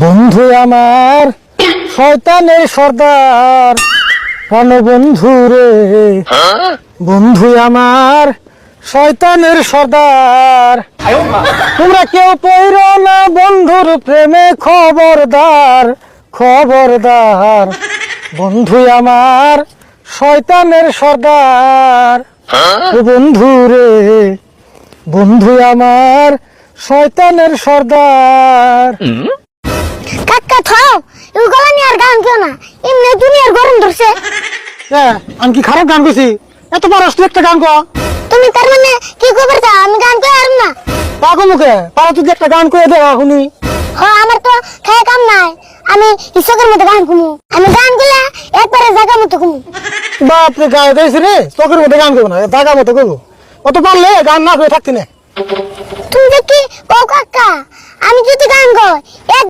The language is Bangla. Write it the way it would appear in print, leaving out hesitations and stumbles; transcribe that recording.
বন্ধু আমার শয়তানের সর্দার প্রাণ বন্ধু রে, বন্ধু আমার শয়তানের সর্দার। তোমরা কেউ পড়ো না বন্ধুর প্রেমে, খবরদার খবরদার। বন্ধু আমার শয়তানের সর্দার, ও বন্ধু রে, বন্ধু আমার শয়তানের সর্দার। কাকা থাও এগুলা নিয়ে আর গান কেউ না, এমনি দুনিয়ার গরম ধরছে। আমি কি খারাপ গান করছি? এত পারস তুই একটা গান কর। তুমি তার মানে কি খবর চাও আমি গান করে আর না? পাগল মুখে পারা তুই একটা গান করে দে শুনি। আমার তো খায় কাম নাই, আমি ইচ্ছাকের মতো গান কুমু। আমি গান গুলা একবারে জায়গা মতো কুমু। বাপরে গায়ে দিয়েছি রে, চোখের মধ্যে গান করবো না, জায়গা মতো করবো। অত পারলে গান না করে থাকতি না। তুমি দেখি ও কাকা, আমি যদি গান গাই এক